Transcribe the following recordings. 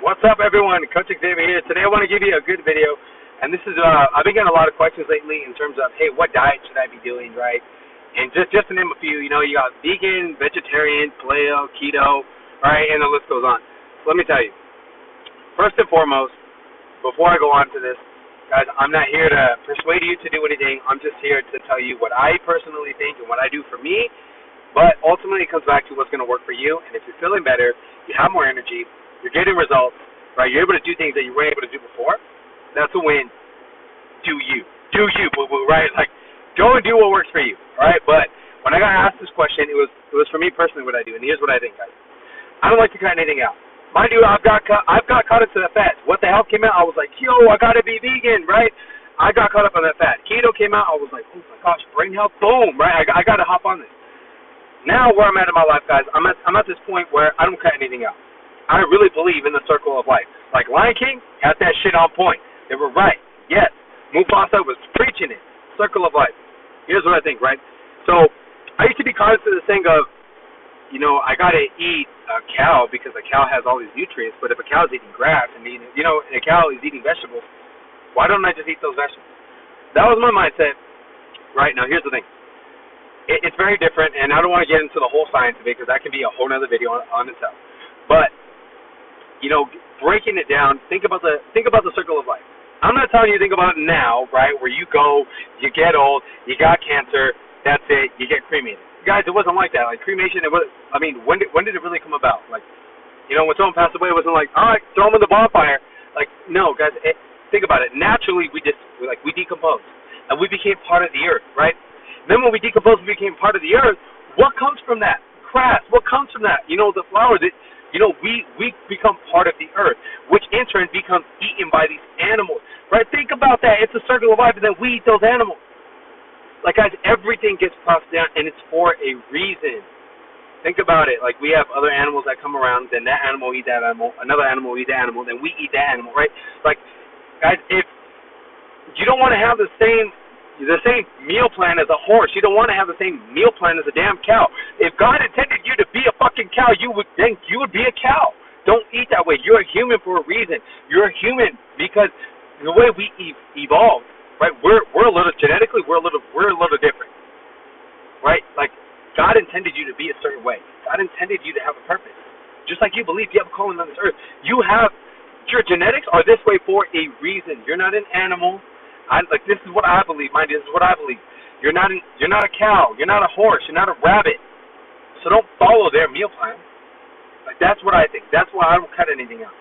What's up, everyone? Coach Xavier here. Today I want to give you a good video, and this is I've been getting a lot of questions lately in terms of, hey, what diet should I be doing, right? And just to name a few, you got vegan, vegetarian, paleo, keto, right, and the list goes on. So let me tell you, first and foremost, before I go on to this, guys, I'm not here to persuade you to do anything. I'm just here to tell you what I personally think and what I do for me. But ultimately, it comes back to what's going to work for you. And if you're feeling better, you have more energy, you're getting results, right? You're able to do things that you weren't able to do before. That's a win. Do you, boo-boo, right? Like, go and do what works for you, all right? But when I got asked this question, it was for me personally what I do. And here's what I think, guys. I don't like to cut anything out. Mind you, I've got caught into the fat. What the hell came out? I was like, yo, I got to be vegan, right? I got caught up on that fat. Keto came out. I was like, oh, my gosh, brain health, boom, right? I got to hop on this. Now where I'm at in my life, guys, I'm at this point where I don't cut anything out. I really believe in the circle of life. Like Lion King had that shit on point. They were right. Yes. Mufasa was preaching it. Circle of life. Here's what I think, right? So I used to be conscious of this thing of, I got to eat a cow because a cow has all these nutrients, but if a cow is eating grass and a cow is eating vegetables, why don't I just eat those vegetables? That was my mindset. Right, now here's the thing. It's very different, and I don't want to get into the whole science of it because that can be a whole other video on itself. But, breaking it down, think about the circle of life. I'm not telling you to think about it now, right, where you go, you get old, you got cancer, that's it, you get cremated. Guys, it wasn't like that. Like, cremation, when did it really come about? Like, when someone passed away, it wasn't like, all right, throw them in the bonfire. Like, no, guys, think about it. Naturally, we decomposed, and we became part of the earth, right? Then when we decomposed, we became part of the earth. What comes from that? Grass. What comes from that? The flowers. We become part of the earth, which in turn becomes eaten by these animals, right? Think about that. It's a circle of life, and then we eat those animals. Like, guys, everything gets passed down, and it's for a reason. Think about it. Like, we have other animals that come around, then that animal eat that animal, another animal eat that animal, then we eat that animal, right? Like, guys, if you don't want to have the same meal plan as a horse, you don't want to have the same meal plan as a damn cow. If God intended you to be a fucking cow, you would be a cow. Don't eat that way. You're a human for a reason. You're a human because the way we evolved, right? We're a little genetically, we're a little different, right? Like, God intended you to be a certain way. God intended you to have a purpose. Just like you believe you have a calling on this earth. Your genetics are this way for a reason. You're not an animal. This is what I believe, mind you. This is what I believe. You're not a cow. You're not a horse. You're not a rabbit. So don't follow their meal plan. Like, that's what I think. That's why I don't cut anything out.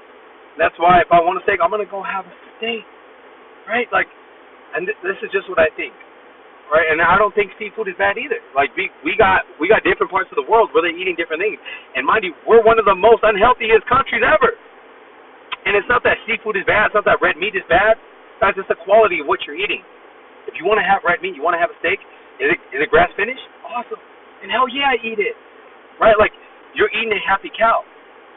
That's why if I want a steak, I'm gonna go have a steak, right? Like, and this is just what I think, right? And I don't think seafood is bad either. Like, we got different parts of the world where they're eating different things. And mind you, we're one of the most unhealthiest countries ever. And it's not that seafood is bad. It's not that red meat is bad. Guys, it's the quality of what you're eating. If you want to have red meat, you want to have a steak, is it grass finished? Awesome. And hell yeah, I eat it. Right? Like, you're eating a happy cow.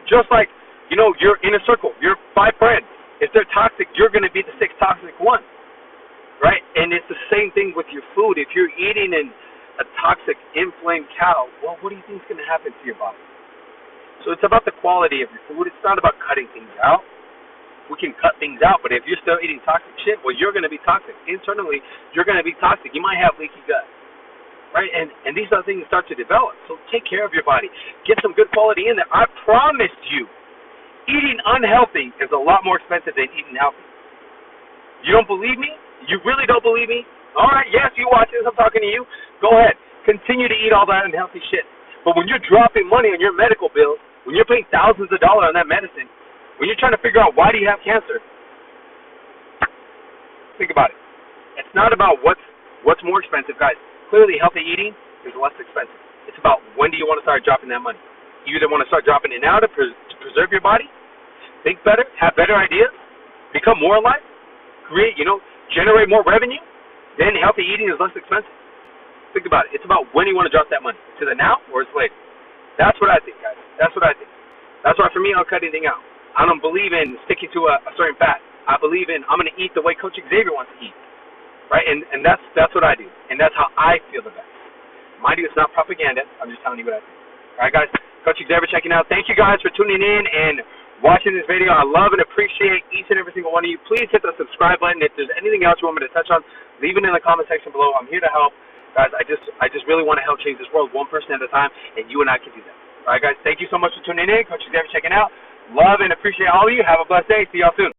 Just like, you're in a circle. You're 5 friends. If they're toxic, you're going to be the 6th toxic one. Right? And it's the same thing with your food. If you're eating a toxic, inflamed cow, well, what do you think is going to happen to your body? So it's about the quality of your food. It's not about cutting things out. We can cut things out, but if you're still eating toxic shit, well, you're going to be toxic. Internally, you're going to be toxic. You might have leaky gut, right? And these other things start to develop. So take care of your body. Get some good quality in there. I promise you, eating unhealthy is a lot more expensive than eating healthy. You don't believe me? You really don't believe me? All right, yes, you watch this. I'm talking to you. Go ahead. Continue to eat all that unhealthy shit. But when you're dropping money on your medical bills, when you're paying thousands of dollars on that medicine, when you're trying to figure out why do you have cancer, think about it. It's not about what's more expensive, guys. Clearly, healthy eating is less expensive. It's about when do you want to start dropping that money. You either want to start dropping it now to preserve your body, think better, have better ideas, become more alive, create, generate more revenue, then healthy eating is less expensive. Think about it. It's about when you want to drop that money. It's either now or it's later. That's what I think, guys. That's what I think. That's why for me, I'll cut anything out. I don't believe in sticking to a certain fat. I believe in I'm going to eat the way Coach Xavier wants to eat, right? And that's what I do, and that's how I feel the best. Mind you, it's not propaganda. I'm just telling you what I think. All right, guys. Coach Xavier checking out. Thank you guys for tuning in, and watching this video. I love and appreciate each and every single one of you. Please hit the subscribe button. If there's anything else you want me to touch on, leave it in the comment section below. I'm here to help. Guys, I just really want to help change this world one person at a time, and you and I can do that. All right, guys, thank you so much for tuning in. Coach Xavier checking out. Love and appreciate all of you. Have a blessed day. See y'all soon.